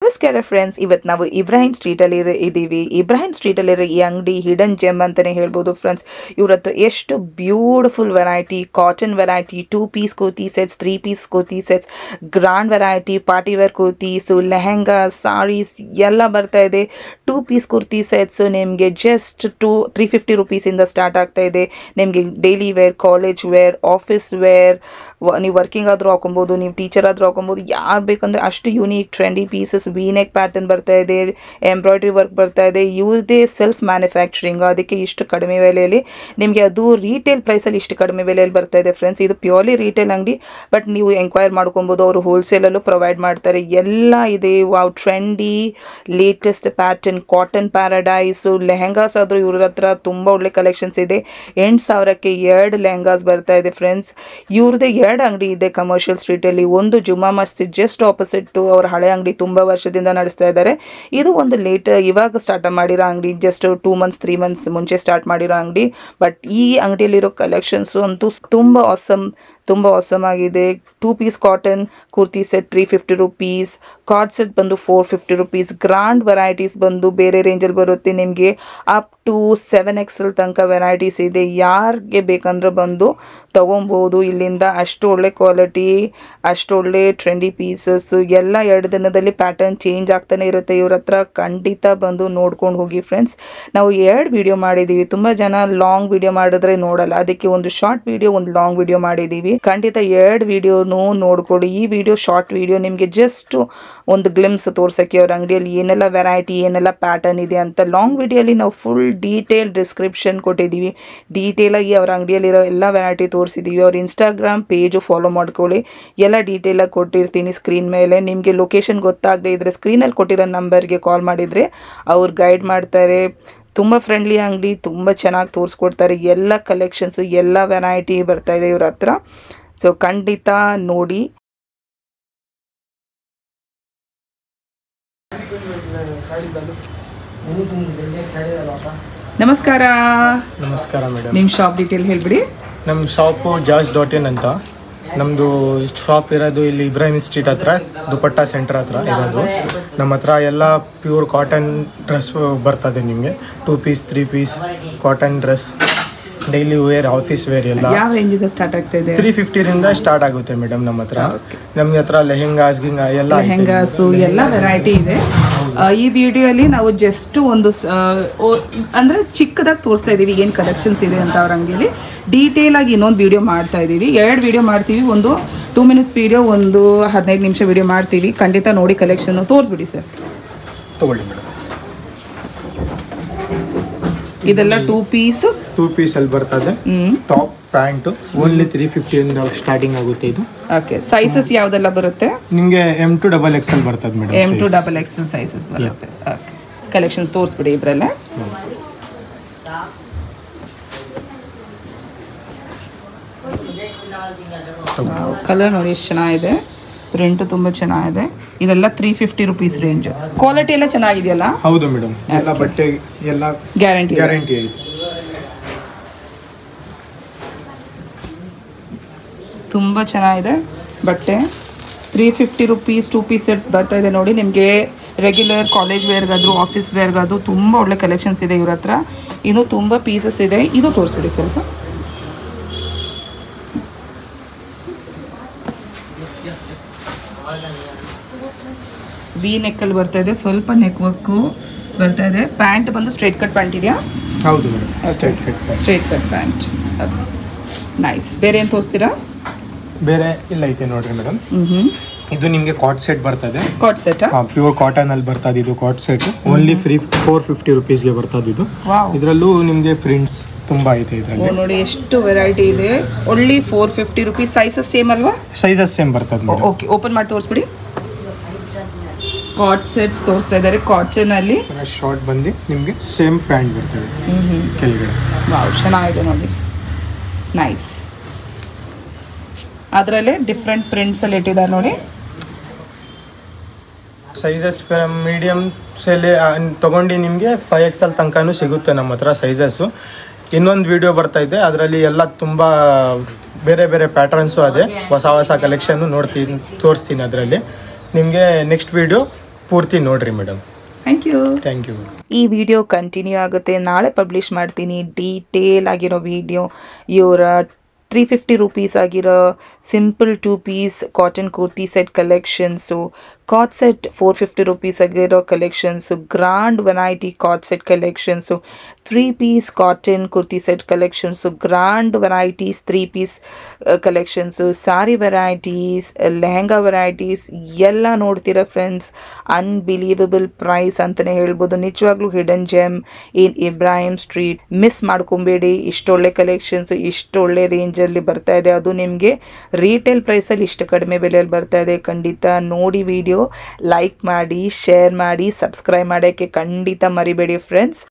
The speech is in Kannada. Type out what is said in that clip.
ನಮಸ್ಕಾರ ಫ್ರೆಂಡ್ಸ್, ಇವತ್ತು ನಾವು ಇಬ್ರಾಹಿಂ ಸ್ಟ್ರೀಟಲ್ಲಿ ಇದ್ದೀವಿ. ಇಬ್ರಾಹಿಂ ಸ್ಟ್ರೀಟಲ್ಲಿರೋ ಈ ಅಂಗಡಿ ಹಿಡನ್ ಜೆಮ್ ಅಂತಲೇ ಹೇಳ್ಬೋದು ಫ್ರೆಂಡ್ಸ್. ಇವ್ರ ಹತ್ರ ಎಷ್ಟು beautiful variety, cotton variety, 2 piece kurti sets, 3 piece kurti sets, grand variety, party wear kurtis, lehenga, saris ಎಲ್ಲ ಬರ್ತಾ ಇದೆ. 2 ಪೀಸ್ ಕುರ್ತಿ ಸೆಟ್ಸು ನಿಮಗೆ ಜಸ್ಟ್ 350 ರುಪೀಸಿಂದ ಸ್ಟಾರ್ಟ್ ಆಗ್ತಾ ಇದೆ. ನಿಮಗೆ daily wear, college wear, office wear, ನೀವು ವರ್ಕಿಂಗ್ ಆದರೂ ಹಾಕೊಬೋದು, ನೀವು ಟೀಚರ್ ಆದರೂ ಹಾಕೊಬೋದು. ಯಾರು ಬೇಕಂದರೆ ಅಷ್ಟು unique trendy pieces, V neck pattern ಬರ್ತಾ ಇದೆ, ಎಂಬ್ರಾಯ್ಡ್ರಿ ವರ್ಕ್ ಬರ್ತಾ ಇದೆ. ಇವ್ರದೇ ಸೆಲ್ಫ್ ಮ್ಯಾನುಫ್ಯಾಕ್ಚರಿಂಗ್, ಅದಕ್ಕೆ ಇಷ್ಟು ಕಡಿಮೆ ಬೆಲೆಯಲ್ಲಿ ನಿಮಗೆ, ಅದು ರೀಟೇಲ್ ಪ್ರೈಸಲ್ಲಿ ಇಷ್ಟು ಕಡಿಮೆ ಬೆಲೆಯಲ್ಲಿ ಬರ್ತಾ ಇದೆ ಫ್ರೆಂಡ್ಸ್. ಇದು ಪ್ಯೂರ್ಲಿ ರೀಟೇಲ್ ಅಂಗಡಿ, ಬಟ್ ನೀವು ಎಂಕ್ವೈರ್ ಮಾಡ್ಕೊಬೋದು. ಅವರು ಹೋಲ್ಸೇಲಲ್ಲೂ ಪ್ರೊವೈಡ್ ಮಾಡ್ತಾರೆ. ಎಲ್ಲ ಇದೆ. Wow, trendy latest pattern, cotton paradise, lehengas ಆದರೂ ಇವ್ರ ಹತ್ರ ತುಂಬ ಒಳ್ಳೆ ಕಲೆಕ್ಷನ್ಸ್ ಇದೆ. 8,000ಕ್ಕೆ 2 ಲೆಹೆಂಗಾಸ್ ಬರ್ತಾ ಇದೆ ಫ್ರೆಂಡ್ಸ್. ಇವ್ರದ್ದೇ 2 ಅಂಗಡಿ ಇದೆ ಕಮರ್ಷಿಯಲ್ ಸ್ಟ್ರೀಟಲ್ಲಿ. ಒಂದು ಜುಮ್ಮಾ ಮಸ್ಜಿದ್ ಜಸ್ಟ್ ಆಪೋಸಿಟ್ ಅವ್ರ ಹಳೆ ಅಂಗಡಿ, ತುಂಬ ವರ್ಷದಿಂದ ನಡೆಸ್ತಾ ಇದ್ದಾರೆ. ಇದು ಒಂದು ಇವಾಗ ಸ್ಟಾರ್ಟ್ ಮಾಡಿರೋ ಅಂಗಡಿ, ಜಸ್ಟ್ 2 ಮಂತ್ಸ್ 3 ಮಂತ್ಸ್ ಮುಂಚೆ ಸ್ಟಾರ್ಟ್ ಮಾಡಿರೋ ಅಂಗಡಿ. ಬಟ್ ಈ ಅಂಗಡಿಯಲ್ಲಿರೋ ಕಲೆಕ್ಷನ್ಸು ಅಂತೂ ತುಂಬ ಆಸಮ್ ಆಗಿದೆ. 2 piece cotton kurti set 350 rupees, cord set ಬಂದು 450 ರುಪೀಸ್. ಗ್ರ್ಯಾಂಡ್ ವೆರೈಟೀಸ್ ಬಂದು ಬೇರೆ ರೇಂಜಲ್ಲಿ ಬರುತ್ತೆ ನಿಮಗೆ. ಅಪ್ ಟು 7XL ತನಕ ವೆರೈಟೀಸ್ ಇದೆ. ಯಾರಿಗೆ ಬೇಕಂದ್ರೆ ಬಂದು ತೊಗೊಬೋದು ಇಲ್ಲಿಂದ. ಅಷ್ಟು ಒಳ್ಳೆ ಕ್ವಾಲಿಟಿ, ಅಷ್ಟು ಒಳ್ಳೆ ಟ್ರೆಂಡಿ ಪೀಸಸ್ಸು ಎಲ್ಲ 2 ದಿನದಲ್ಲಿ ಪ್ಯಾಟರ್ನ್ ಚೇಂಜ್ ಆಗ್ತಾನೆ ಇರುತ್ತೆ ಇವ್ರ ಹತ್ರ. ಖಂಡಿತ ಬಂದು ನೋಡ್ಕೊಂಡು ಹೋಗಿ ಫ್ರೆಂಡ್ಸ್. ನಾವು 2 ವಿಡಿಯೋ ಮಾಡಿದ್ದೀವಿ. ತುಂಬ ಜನ ಲಾಂಗ್ ವಿಡಿಯೋ ಮಾಡಿದ್ರೆ ನೋಡಲ್ಲ, ಅದಕ್ಕೆ ಒಂದು ಶಾರ್ಟ್ ವಿಡಿಯೋ, ಒಂದು ಲಾಂಗ್ ವಿಡಿಯೋ ಮಾಡಿದ್ದೀವಿ. ಖಂಡಿತ 2 ವಿಡಿಯೋನು ನೋಡ್ಕೊಳ್ಳಿ. ಈ ವಿಡಿಯೋ ಶಾರ್ಟ್ ವಿಡಿಯೋ ನಿಮಗೆ ಜಸ್ಟ್ ಒಂದು ಗ್ಲಿಮ್ಸ್ ತೋರ್ಸೋಕ್ಕೆ ಅವ್ರ ಅಂಗಡಿಯಲ್ಲಿ ಏನೆಲ್ಲ ವೆರೈಟಿ, ಏನೆಲ್ಲ ಪ್ಯಾಟರ್ನ್ ಇದೆ ಅಂತ. ಲಾಂಗ್ ವಿಡಿಯೋಲಿ ನಾವು ಫುಲ್ ಡೀಟೇಲ್ ಡಿಸ್ಕ್ರಿಪ್ಷನ್ ಕೊಟ್ಟಿದ್ದೀವಿ. ಡೀಟೇಲಾಗಿ ಅವ್ರ ಅಂಗಡಿಯಲ್ಲಿರೋ ಎಲ್ಲ ವೆರೈಟಿ ತೋರಿಸಿದ್ದೀವಿ. ಅವ್ರ ಇನ್ಸ್ಟಾಗ್ರಾಮ್ ಪೇಜು ಫಾಲೋ ಮಾಡ್ಕೊಳ್ಳಿ. ಎಲ್ಲ ಡೀಟೇಲಾಗಿ ಕೊಟ್ಟಿರ್ತೀನಿ ಸ್ಕ್ರೀನ್ ಮೇಲೆ. ನಿಮಗೆ ಲೊಕೇಶನ್ ಗೊತ್ತಾಗದೇ ಇದ್ದರೆ ಸ್ಕ್ರೀನಲ್ಲಿ ಕೊಟ್ಟಿರೋ ನಂಬರ್ಗೆ ಕಾಲ್ ಮಾಡಿದರೆ ಅವ್ರು ಗೈಡ್ ಮಾಡ್ತಾರೆ. ತುಂಬ ಫ್ರೆಂಡ್ಲಿ ಅಂಗಡಿ, ತುಂಬ ಚೆನ್ನಾಗಿ ತೋರಿಸ್ಕೊಡ್ತಾರೆ. ಎಲ್ಲ ಕಲೆಕ್ಷನ್ಸು, ಎಲ್ಲ ವೆರೈಟಿ ಬರ್ತಾ ಇದೆ ಇವ್ರ ಹತ್ರ. ಸೊ ಖಂಡಿತ ನೋಡಿ. ನಮಸ್ಕಾರ. ನಮಸ್ಕಾರ ಮೇಡಮ್. ನಿಮ್ಮ ಶಾಪ್ ಡೀಟೇಲ್ ಹೇಳ್ಬಿಡಿ. ನಮ್ಮ ಶಾಪು jazz.in ಅಂತ. ನಮ್ಮದು ಶಾಪ್ ಇರೋದು ಇಲ್ಲಿ ಇಬ್ರಾಹಿಂ ಸ್ಟ್ರೀಟ್ ಹತ್ರ, ದುಪಟ್ಟಾ ಸೆಂಟರ್ ಹತ್ರ ಇರೋದು. ನಮ್ಮ ಹತ್ರ ಎಲ್ಲ ಪ್ಯೂರ್ ಕಾಟನ್ ಡ್ರೆಸ್ ಬರ್ತದೆ ನಿಮಗೆ. 2 piece 3 piece cotton dress, daily wear, office wear ಎಲ್ಲ. ಯಾವ ರೇಂಜಿಂದ ಸ್ಟಾರ್ಟ್ ಆಗ್ತಾ ಇದೆ? 350ರಿಂದ ಸ್ಟಾರ್ಟ್ ಆಗುತ್ತೆ ಮೇಡಮ್ ನಮ್ಮ ಹತ್ರ. ನಮಗೆ ಹತ್ರ ಲೆಹೆಂಗಾಸ್ ಎಲ್ಲ ಲೆಹೆಂಗಾಸು ಎಲ್ಲ ವೆರೈಟಿ ಇದೆ. ಈ ವಿಡಿಯೋಲಿ ನಾವು ಜಸ್ಟ್ ಒಂದು ಅಂದರೆ ಚಿಕ್ಕದಾಗಿ ತೋರಿಸ್ತಾ ಇದ್ದೀವಿ ಏನು ಕಲೆಕ್ಷನ್ಸ್ ಇದೆ ಅಂತ ಅವ್ರ ಅಂಗಡಿಯಲ್ಲಿ. ಡೀಟೇಲ್ ಆಗಿ ಇನ್ನೊಂದು ವಿಡಿಯೋ ಮಾಡ್ತಾ ಇದ್ದೀವಿ. 2 ವಿಡಿಯೋ ಮಾಡ್ತೀವಿ. ಒಂದು 2 ಮಿನಿಟ್ಸ್ ವಿಡಿಯೋ, ಒಂದು 15 ನಿಮಿಷ ವಿಡಿಯೋ ಮಾಡ್ತೀವಿ. ಖಂಡಿತ ನೋಡಿ ಕಲೆಕ್ಷನ್ ತೋರಿಸ್ಬಿಡಿ ಸರ್. ತಗೊಳ್ಳಿ ಮೇಡಮ್. ಇದೆಲ್ಲ 2 ಪೀಸ್ ಅಲ್ಲಿ ಬರ್ತದೆ. ಟಾಪ್ ಪ್ಯಾಂಟು ಓನ್ಲಿ 350 ಸ್ಟಾರ್ಟಿಂಗ್ ಆಗುತ್ತೆ ಇದು. ಓಕೆ, ಸೈಜಸ್ ಯಾವುದೆಲ್ಲ ಬರುತ್ತೆ ನಿಮಗೆ? M to XXL ಬರ್ತದೆ madam. M to XXL sizes ಬರುತ್ತೆ. ಓಕೆ, ಕಲೆಕ್ಷನ್ಸ್ ತೋರಿಸ್ಬಿಡಿ ಇದ್ರಲ್ಲೇ. ಕಲರ್ ನೋಡಿ ಎಷ್ಟು ಚೆನ್ನಾಗಿದೆ, ಪ್ರಿಂಟ್ ತುಂಬ ಚೆನ್ನಾಗಿದೆ. ಇದೆಲ್ಲ 350 ರುಪೀಸ್ ರೇಂಜ್. ಕ್ವಾಲಿಟಿ ಎಲ್ಲ ಚೆನ್ನಾಗಿದೆಯಲ್ಲ? ಹೌದು ಮೇಡಮ್, ಎಲ್ಲ ಬಟ್ಟೆ ಎಲ್ಲ ಗ್ಯಾರಂಟಿ ಐತೆ. ತುಂಬ ಚೆನ್ನಾಗಿದೆ ಬಟ್ಟೆ. 350 ರುಪೀಸ್ 2 ಪೀಸ್ ಸೆಟ್ ಬರ್ತಾ ಇದೆ ನೋಡಿ. ನಿಮಗೆ ರೆಗ್ಯುಲರ್ ಕಾಲೇಜ್ ವೇರ್ಗಾದರೂ ಆಫೀಸ್ ವೇರ್ಗಾದರೂ ತುಂಬ ಒಳ್ಳೆ ಕಲೆಕ್ಷನ್ಸ್ ಇದೆ ಇವ್ರ ಹತ್ರ. ಇನ್ನೂ ತುಂಬ ಪೀಸಸ್ ಇದೆ. ಇದು ತೋರಿಸ್ಬಿಡಿ ಸ್ವಲ್ಪ. ವಿ ನೆಕ್ಕಲ್ಲಿ ಬರ್ತಾ ಇದೆ, ಸ್ವಲ್ಪ ನೆಕ್ ವರ್ಕು ಬರ್ತಾ ಇದೆ. ಪ್ಯಾಂಟ್ ಬಂದು ಸ್ಟ್ರೈಟ್ ಕಟ್ ಪ್ಯಾಂಟ್ ಇದೆಯಾ? ಹೌದು madam, straight cut pant. Nice. ಬೇರೆ ಏನು ತೋರಿಸ್ತೀರಾ? ಬೇರೆ ಇಲ್ಲ ಐತೆ ನೋಡ್ರಿ ಮೇಡಮ್. ಇದು ನಿಮಗೆ ಕಾಟ್ ಸೆಟ್ ಬರ್ತದೆ. ಕಾಟ್ ಸೆಟ್ ಪ್ಯೂರ್ ಕಾಟನ್ ಅಲ್ಲಿ ಬರ್ತದೆ ಇದು ಕಾಟ್ ಸೆಟ್. ಓನ್ಲಿ 450 ರುಪೀಸ್ಗೆ ಬರ್ತದೆ ಇದು. ಇದರಲ್ಲೂ ನಿಮಗೆ ಪ್ರಿಂಟ್ಸ್ ತುಂಬಾ ಐತೆ ಇದರಲ್ಲಿ. ನೋಡಿ ಎಷ್ಟು ವೆರೈಟಿ ಇದೆ. Only 450 rupees. ಸೈಜಸ್ ಸೇಮ್ ಅಲ್ವಾ? ಸೈಜಸ್ ಸೇಮ್ ಬರ್ತದೆ. ಓಕೆ, ಓಪನ್ ಮಾಡಿ ತೋರಿಸ್ಬಿಡಿ. ಕಾಟ್ ಸೆಟ್ಸ್ ತೋರಿಸ್ತಾ ಇದ್ದಾರೆ. ಕಾಟನ್ ಅಲ್ಲಿ ಶಾರ್ಟ್ ಬಂದು ನಿಮಗೆ ಸೇಮ್ ಪ್ಯಾಂಟ್ ಬರ್ತದೆ ಕೆಳಗಡೆ. ವಾವ್, ಚೆನ್ನಾಗಿದೆ ನೋಡಿ. ನೈಸ್. ಅದರಲ್ಲೇ ಡಿಫ್ರೆಂಟ್ ಪ್ರಿಂಟ್ಸ್ ಅಲ್ಲಿ ಇಟ್ಟಿದ್ದಾರೆ ನೋಡಿ. ಸೈಜಸ್ ಮೀಡಿಯಮ್ಸಲ್ಲಿ ತೊಗೊಂಡು ನಿಮಗೆ 5XL ತನಕನೂ ಸಿಗುತ್ತೆ ನಮ್ಮ ಹತ್ರ ಸೈಜಸ್ಸು. ಇನ್ನೊಂದು ವಿಡಿಯೋ ಬರ್ತಾ ಇದೆ, ಅದರಲ್ಲಿ ಎಲ್ಲ ತುಂಬ ಬೇರೆ ಬೇರೆ ಪ್ಯಾಟರ್ನ್ಸು ಅದೇ ಹೊಸ ಹೊಸ ಕಲೆಕ್ಷನ್ನು ತೋರಿಸ್ತೀನಿ ಅದರಲ್ಲಿ ನಿಮಗೆ. ನೆಕ್ಸ್ಟ್ ವಿಡಿಯೋ ಪೂರ್ತಿ ನೋಡಿರಿ ಮೇಡಮ್. Thank you. ಈ ವಿಡಿಯೋ ಕಂಟಿನ್ಯೂ ಆಗುತ್ತೆ, ನಾಳೆ ಪಬ್ಲಿಷ್ ಮಾಡ್ತೀನಿ ಡೀಟೇಲ್ ಆಗಿರೋ ವಿಡಿಯೋ. ಇವರ 350 ರೂಪೀಸ್ ಆಗಿರೋ simple 2 piece cotton kurti set collections, cot set 450 rupees ಆಗಿರೋ collections, grand variety cot set collections, 3 piece cotton kurti set collections, grand varieties 3 piece collections, sari varieties, lehenga varieties ಎಲ್ಲ ನೋಡ್ತೀರಾ ಫ್ರೆಂಡ್ಸ್. ಅನ್ಬಿಲೀವಬಲ್ ಪ್ರೈಸ್ ಅಂತಲೇ ಹೇಳ್ಬೋದು. ನಿಜವಾಗ್ಲೂ hidden gem in Ibrahim street. Miss ಮಾಡ್ಕೊಬೇಡಿ. ಇಷ್ಟೊಳ್ಳೆ ಕಲೆಕ್ಷನ್ಸು ಇಷ್ಟೊಳ್ಳೆ ರೇಂಜಲ್ಲಿ ಬರ್ತಾ ಇದೆ. ಅದು ನಿಮಗೆ ರೀಟೇಲ್ ಪ್ರೈಸಲ್ಲಿ ಇಷ್ಟು ಕಡಿಮೆ ಬೆಲೆಯಲ್ಲಿ ಬರ್ತಾ ಇದೆ. ಖಂಡಿತ ನೋಡಿ ವಿಡಿಯೋ, ಲೈಕ್ ಮಾಡಿ, ಶೇರ್ ಮಾಡಿ, ಸಬ್ಸ್ಕ್ರೈಬ್ ಮಾಡೋಕ್ಕೆ ಖಂಡಿತ ಮರಿಬೇಡಿ ಫ್ರೆಂಡ್ಸ್.